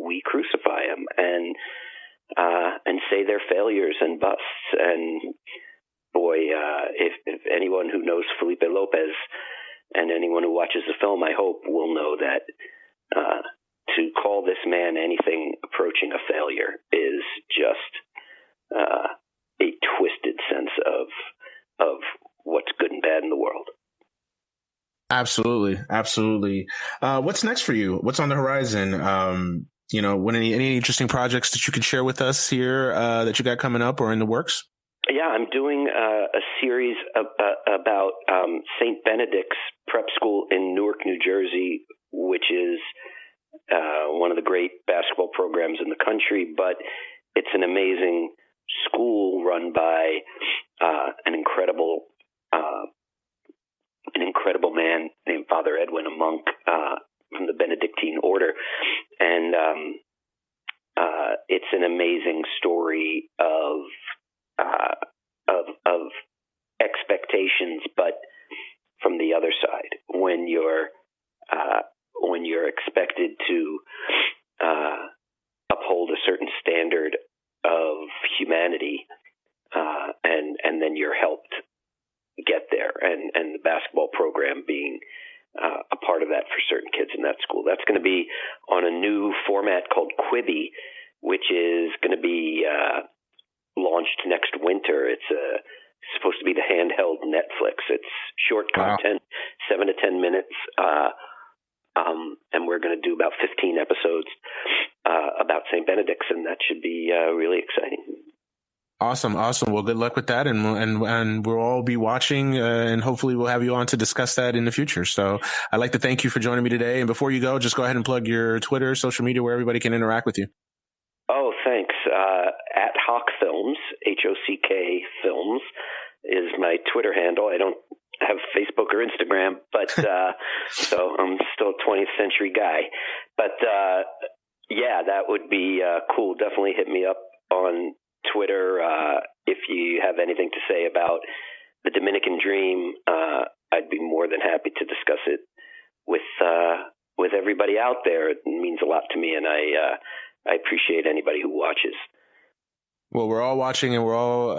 we crucify them and say they're failures and busts. And boy, if anyone who knows Felipe Lopez and anyone who watches the film, I hope, will know that to call this man anything approaching a failure is just a twisted sense of what's good and bad in the world. Absolutely. Absolutely. What's next for you? What's on the horizon? When any interesting projects that you could share with us here that you got coming up or in the works? Yeah, I'm doing a series about St. Benedict's Prep School in Newark, New Jersey, which is one of the great basketball programs in the country, but it's an amazing school run by an incredible man named Father Edwin, a monk from the Benedictine order. And it's an amazing story of expectations, but from the other side, when you're expected to uphold a certain standard of humanity, and then you're helped get there, and the basketball program being a part of that for certain kids in that school. That's going to be on a new format called Quibi, which is going to be launched next winter. It's supposed to be the handheld Netflix. It's short content, 7 to 10 minutes, and we're going to do about 15 episodes about St. Benedict's, and that should be really exciting. Awesome. Well, good luck with that, and we'll all be watching, and hopefully we'll have you on to discuss that in the future. So I'd like to thank you for joining me today. And before you go, just go ahead and plug your Twitter, social media, where everybody can interact with you. Oh, thanks. At Hock Films, HOCK Films, is my Twitter handle. I don't have Facebook or Instagram, but so I'm still a 20th century guy. But yeah, that would be cool. Definitely hit me up on Twitter if you have anything to say about the Dominican Dream. I'd be more than happy to discuss it with everybody out there. It means a lot to me, and I appreciate anybody who watches. Well, we're all watching, and we're all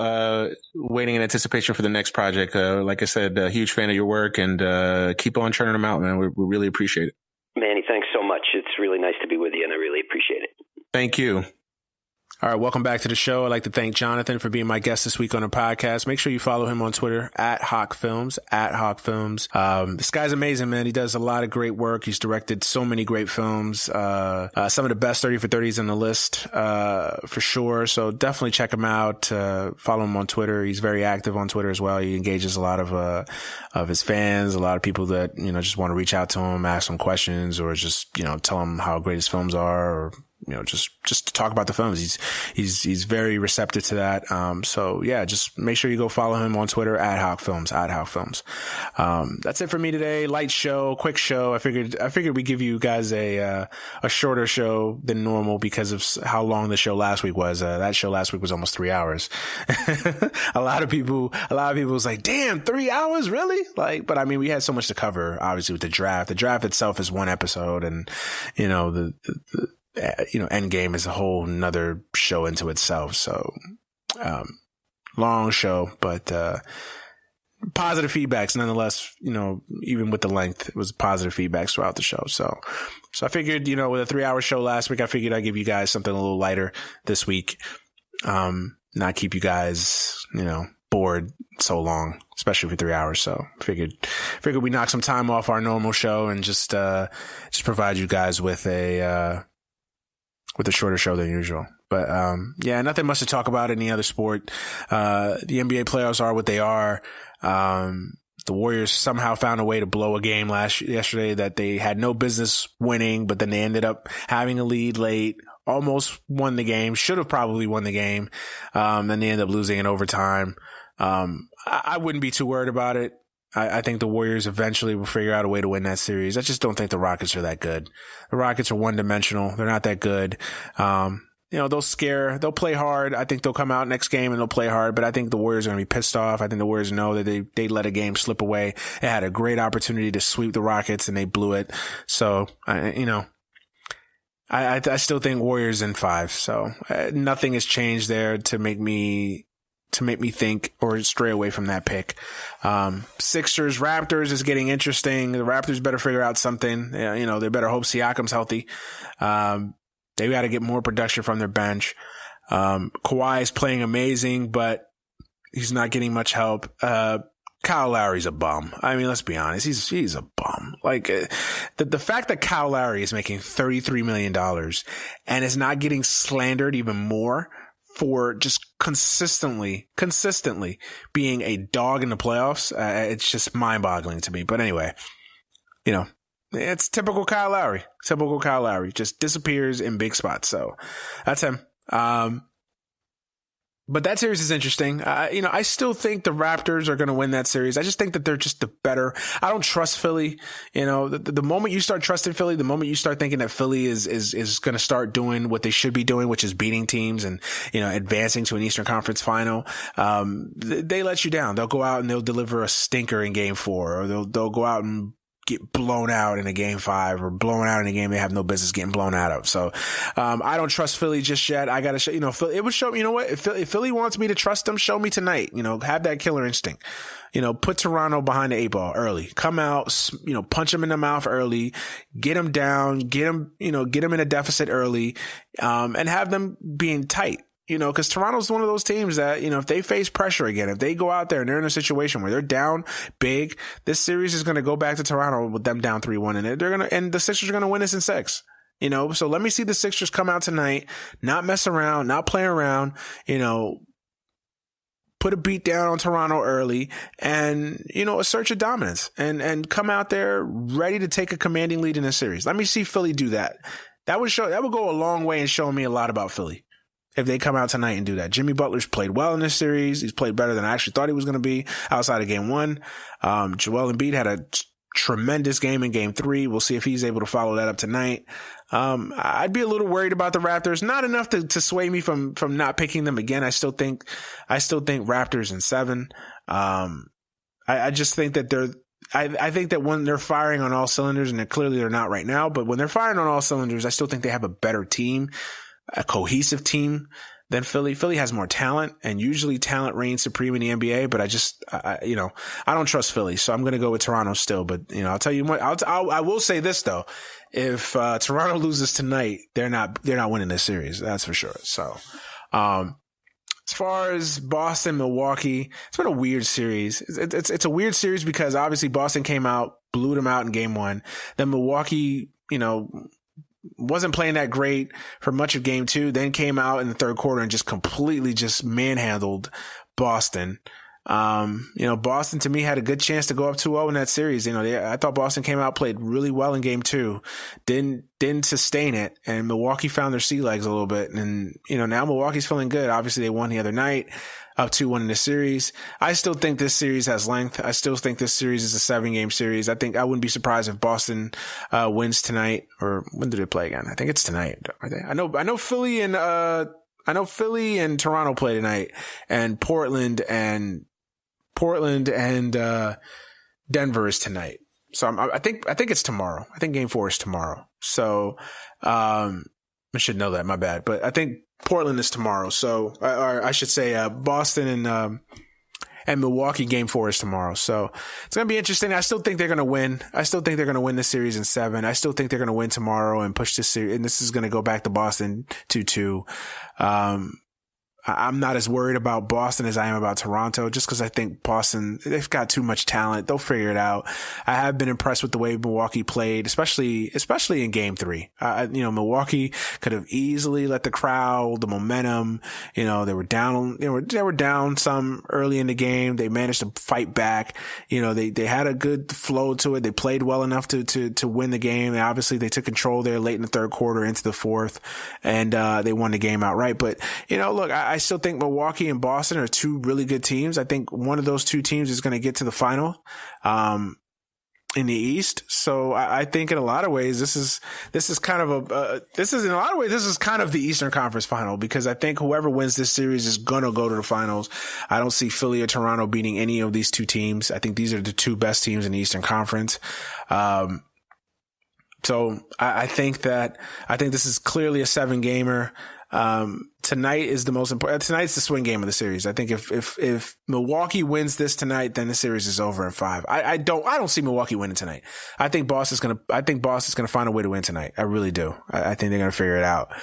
waiting in anticipation for the next project. Like I said, a huge fan of your work, and keep on churning them out, man. We really appreciate it. Manny, thanks so much. It's really nice to be with you, and I really appreciate it. Thank you. All right, welcome back to the show. I'd like to thank Jonathan for being my guest this week on the podcast. Make sure you follow him on Twitter at Hock Films, at Hock Films. This guy's amazing, man. He does a lot of great work. He's directed so many great films. Some of the best 30 for 30s on the list, for sure. So definitely check him out. Follow him on Twitter. He's very active on Twitter as well. He engages a lot of his fans, a lot of people that, just want to reach out to him, ask him questions, or just, tell him how great his films are, or just to talk about the films. He's very receptive to that. So yeah, just make sure you go follow him on Twitter at Hock Films. That's it for me today. Light show, quick show. I figured we give you guys a shorter show than normal because of how long the show last week was. That show last week was almost 3 hours. A lot of people was like, damn, 3 hours, really? But I mean, we had so much to cover, obviously, with the draft. The draft itself is one episode, and the Endgame is a whole nother show into itself. So, long show, but, positive feedbacks nonetheless, even with the length, it was positive feedbacks throughout the show. So I figured, with a 3 hour show last week, I figured I'd give you guys something a little lighter this week. Not keep you guys, bored so long, especially for 3 hours. So figured we knock some time off our normal show and just provide you guys with a shorter show than usual. But, yeah, nothing much to talk about in any other sport. The NBA playoffs are what they are. The Warriors somehow found a way to blow a game yesterday that they had no business winning, but then they ended up having a lead late, almost won the game, should have probably won the game. Then they ended up losing in overtime. I wouldn't be too worried about it. I think the Warriors eventually will figure out a way to win that series. I just don't think the Rockets are that good. The Rockets are one-dimensional. They're not that good. They'll play hard. I think they'll come out next game and they'll play hard, but I think the Warriors are going to be pissed off. I think the Warriors know that they let a game slip away. They had a great opportunity to sweep the Rockets and they blew it. So, I still think Warriors in 5. So nothing has changed there to make me think or stray away from that pick. Sixers, Raptors is getting interesting. The Raptors better figure out something. They better hope Siakam's healthy. They got to get more production from their bench. Kawhi is playing amazing, but he's not getting much help. Kyle Lowry's a bum. I mean, let's be honest. He's a bum. The fact that Kyle Lowry is making $33 million and is not getting slandered even more for just consistently being a dog in the playoffs, it's just mind-boggling to me. But anyway, it's typical Kyle Lowry. Just disappears in big spots. So that's him. But that series is interesting. I still think the Raptors are going to win that series. I just think that they're just the better. I don't trust Philly. The moment you start trusting Philly, the moment you start thinking that Philly is going to start doing what they should be doing, which is beating teams and, advancing to an Eastern Conference final, they let you down. They'll go out and they'll deliver a stinker in game 4, or they'll go out and get blown out in a game 5 or blown out in a game they have no business getting blown out of. So, I don't trust Philly just yet. I got to show, Philly, it would show, what? If Philly wants me to trust them, show me tonight, have that killer instinct, put Toronto behind the 8 ball early, come out, punch them in the mouth early, get them down, get them in a deficit early, and have them being tight. Because Toronto's one of those teams that, if they face pressure again, if they go out there and they're in a situation where they're down big, this series is going to go back to Toronto with them down 3-1, and the Sixers are going to win this in 6. So let me see the Sixers come out tonight, not mess around, not play around, put a beat down on Toronto early and, assert your dominance and come out there ready to take a commanding lead in this series. Let me see Philly do that. That would go a long way in showing me a lot about Philly. If they come out tonight and do that. Jimmy Butler's played well in this series. He's played better than I actually thought he was going to be outside of game 1. Joel Embiid had a tremendous game in game 3. We'll see if he's able to follow that up tonight. I'd be a little worried about the Raptors. Not enough to sway me from not picking them again. I still think Raptors in 7. I just think that I think that when they're firing on all cylinders, and clearly they're not right now, but when they're firing on all cylinders, I still think they have a better team, a cohesive team than Philly. Philly has more talent, and usually talent reigns supreme in the NBA, but I don't trust Philly. So I'm going to go with Toronto still, but I'll tell you what, I will say this though. If, Toronto loses tonight, they're not winning this series. That's for sure. So, as far as Boston, Milwaukee, it's been a weird series. It's a weird series because obviously Boston came out, blew them out in game 1. Then Milwaukee, wasn't playing that great for much of game 2, then came out in the third quarter and just completely just manhandled Boston. Boston to me had a good chance to go up 2-0 in that series. I thought Boston came out, played really well in game 2, didn't sustain it, and Milwaukee found their sea legs a little bit. And, now Milwaukee's feeling good. Obviously they won the other night, up 2-1 in the series. I still think this series has length. I still think this series is a 7-game series. I wouldn't be surprised if Boston, wins tonight, or when do they play again? I think it's tonight. Are they? I know Philly and Toronto play tonight, and Portland and Denver is tonight. So I think it's tomorrow. I think game 4 is tomorrow. So, I should know that. My bad. But I think Portland is tomorrow. So, or I should say, Boston and Milwaukee game 4 is tomorrow. So it's going to be interesting. I still think they're going to win. I still think they're going to win this series in 7. I still think they're going to win tomorrow and push this series. And this is going to go back to Boston 2-2. I'm not as worried about Boston as I am about Toronto, just because I think Boston, they've got too much talent. They'll figure it out. I have been impressed with the way Milwaukee played, especially in game 3. Milwaukee could have easily let the crowd, the momentum, they were down some early in the game. They managed to fight back. They had a good flow to it. They played well enough to win the game. And obviously they took control there late in the third quarter into the 4th, and they won the game outright. But, look, I still think Milwaukee and Boston are 2 really good teams. I think one of those 2 teams is going to get to the final, in the East. So I think in a lot of ways, this is kind of the Eastern Conference final, because I think whoever wins this series is going to go to the finals. I don't see Philly or Toronto beating any of these 2 teams. I think these are the 2 best teams in the Eastern Conference. So I think this is clearly a 7-gamer. Tonight is the most important. Tonight's the swing game of the series. I think if Milwaukee wins this tonight, then the series is over in 5. I don't see Milwaukee winning tonight. I think Boston's gonna find a way to win tonight. I really do. I think they're gonna figure it out.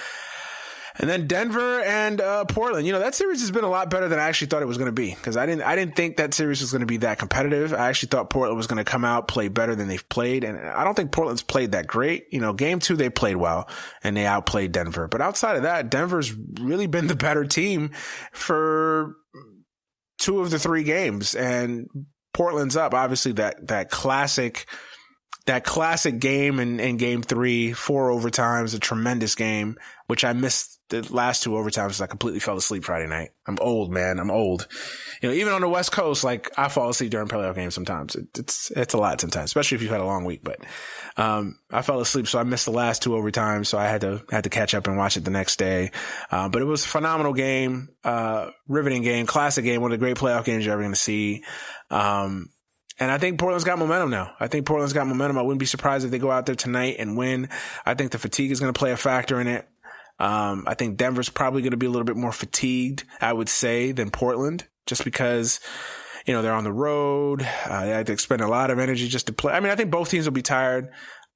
And then Denver and Portland. That series has been a lot better than I actually thought it was going to be, because I didn't think that series was going to be that competitive. I actually thought Portland was going to come out, play better than they've played, and I don't think Portland's played that great. Game 2 they played well and they outplayed Denver, but outside of that, Denver's really been the better team for 2 of the 3 games, and Portland's up. Obviously that classic game in game 3, 4 overtimes, a tremendous game, which I missed the last 2 overtimes because I completely fell asleep Friday night. I'm old, man. I'm old. Even on the West Coast, I fall asleep during playoff games sometimes. It's a lot sometimes, especially if you've had a long week. But I fell asleep, so I missed the last 2 overtimes. So I had to catch up and watch it the next day. But it was a phenomenal game, riveting game, classic game, one of the great playoff games you're ever going to see. And I think Portland's got momentum now. I wouldn't be surprised if they go out there tonight and win. I think the fatigue is going to play a factor in it. I think Denver's probably going to be a little bit more fatigued, I would say, than Portland, just because, they're on the road. They have to expend a lot of energy just to play. I think both teams will be tired,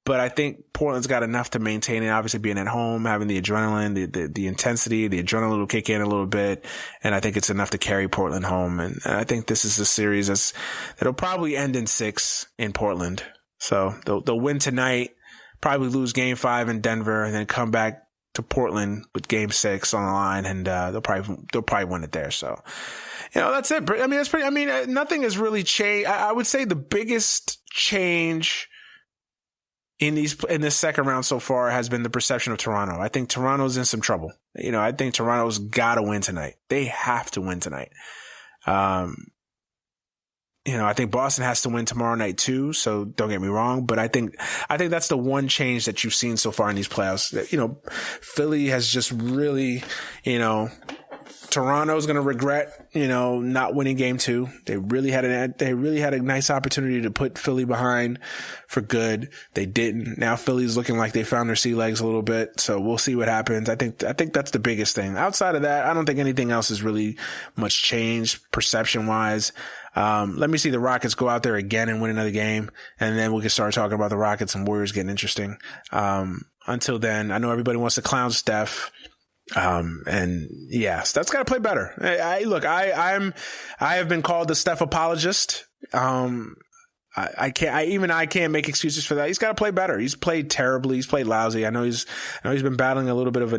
but I think Portland's got enough to maintain it. Obviously being at home, having the adrenaline, the intensity, the adrenaline will kick in a little bit. And I think it's enough to carry Portland home. And I think this is a series that'll probably end in 6 in Portland. So they'll win tonight, probably lose game 5 in Denver, and then come back to Portland with game 6 on the line, and they'll probably win it there. So, that's it. Nothing has really changed. I would say the biggest change in this second round so far has been the perception of Toronto. I think Toronto's in some trouble. I think Toronto's got to win tonight. They have to win tonight. I think Boston has to win tomorrow night too. So don't get me wrong, but I think that's the one change that you've seen so far in these playoffs. Philly has just really, Toronto's going to regret, not winning game 2. They really had a nice opportunity to put Philly behind for good. They didn't. Now Philly's looking like they found their sea legs a little bit. So we'll see what happens. I think that's the biggest thing. Outside of that, I don't think anything else has really much changed perception wise. Let me see the Rockets go out there again and win another game, and then we can start talking about the Rockets and Warriors getting interesting. Until then, I know everybody wants to clown Steph. And yeah, Steph's got to play better. I have been called the Steph apologist. I can't make excuses for that. He's got to play better. He's played terribly. He's played lousy. I know he's been battling a little bit of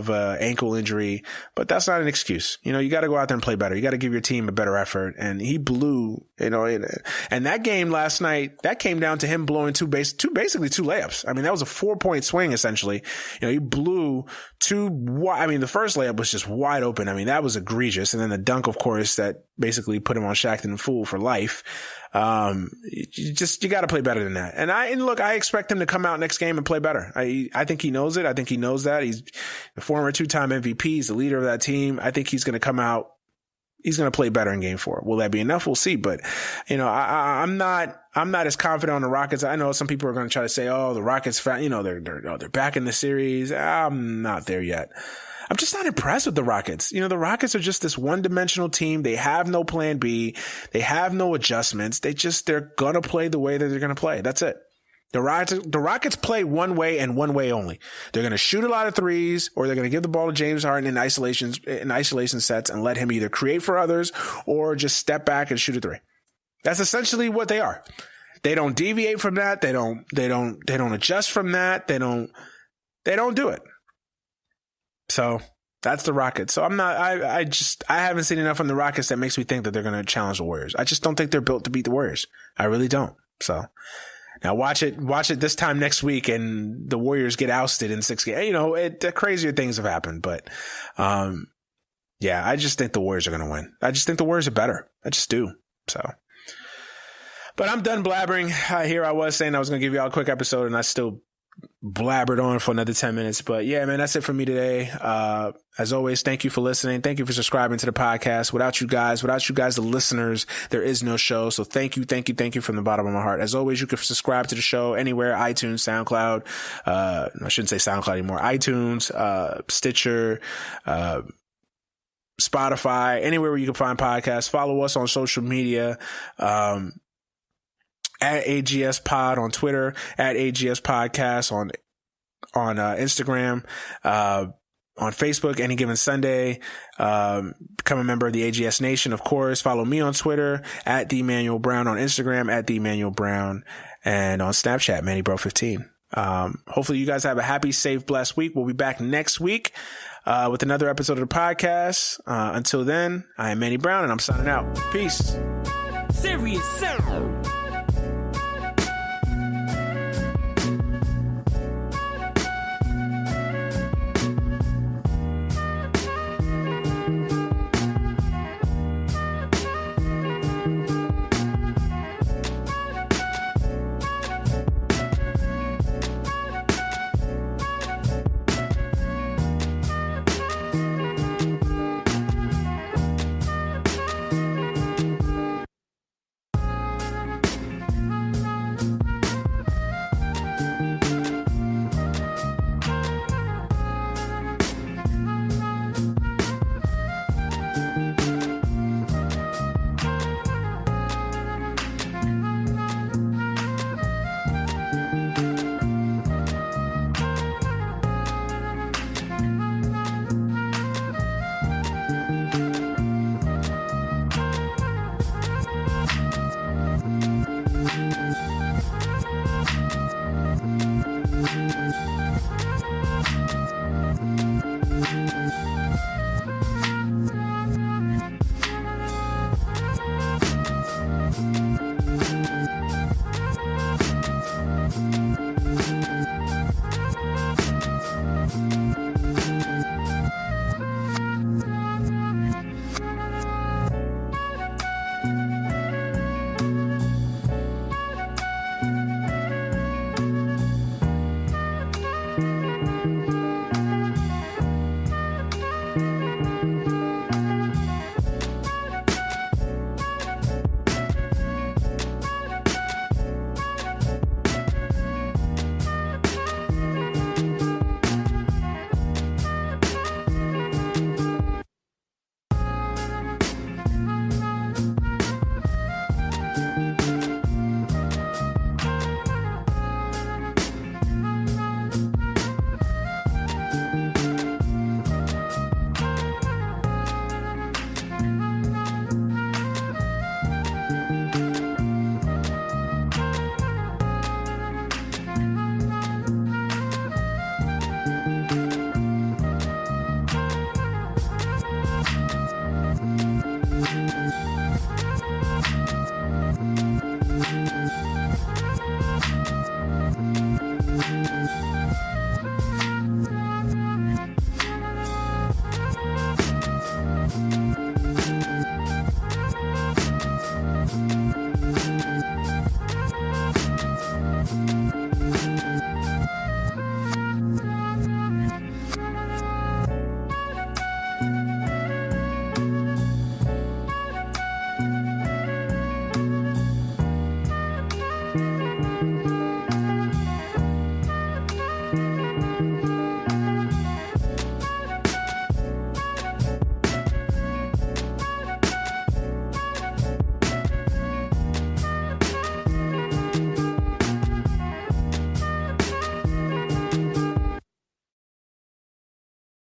a ankle injury, but that's not an excuse. You know, you got to go out there and play better. You got to give your team a better effort. And he blew, you know, and that game last night, that came down to him blowing basically two layups. I mean, that was a 4-point swing essentially. You know, he blew the first layup was just wide open. I mean, that was egregious. And then the dunk, of course, that basically put him on Shackton Fool for life. You got to play better than that. And look, I expect him to come out next game and play better. I think he knows it. I think he knows that. He's the former 2-time MVP. He's the leader of that team. I think he's going to come out. He's going to play better in game 4. Will that be enough? We'll see. But, you know, I'm not as confident on the Rockets. I know some people are going to try to say, oh, the Rockets, you know, they're back in the series. I'm not there yet. I'm just not impressed with the Rockets. You know, the Rockets are just this one-dimensional team. They have no plan B. They have no adjustments. They're going to play the way that they're going to play. That's it. The Rockets play one way and one way only. They're going to shoot a lot of threes, or they're going to give the ball to James Harden in isolation sets and let him either create for others or just step back and shoot a three. That's essentially what they are. They don't deviate from that. They don't adjust from that. They don't do it. So that's the Rockets. So I haven't seen enough from the Rockets that makes me think that they're going to challenge the Warriors. I just don't think they're built to beat the Warriors. I really don't. So now watch it this time next week and the Warriors get ousted in 6 games. You know, crazier things have happened, but, yeah, I just think the Warriors are going to win. I just think the Warriors are better. I just do. So, but I'm done blabbering. Here I was saying I was going to give you all a quick episode and I still blabbered on for another 10 minutes. But yeah, man, that's it for me today. As always, thank you for listening. Thank you for subscribing to the podcast. Without you guys, the listeners, there is no show. So thank you from the bottom of my heart. As always, you can subscribe to the show anywhere, iTunes, SoundCloud. I shouldn't say SoundCloud anymore. iTunes, Stitcher, Spotify, anywhere where you can find podcasts. Follow us on social media. At AGS Pod on Twitter, at AGS Podcast on Instagram, on Facebook, Any Given Sunday. Become a member of the AGS Nation, of course. Follow me on Twitter, at DManuel Brown, on Instagram, at DManuel Brown, and on Snapchat, MannyBro15. Hopefully you guys have a happy, safe, blessed week. We'll be back next week with another episode of the podcast. Until then, I am Manny Brown, and I'm signing out. Peace. Serious sound.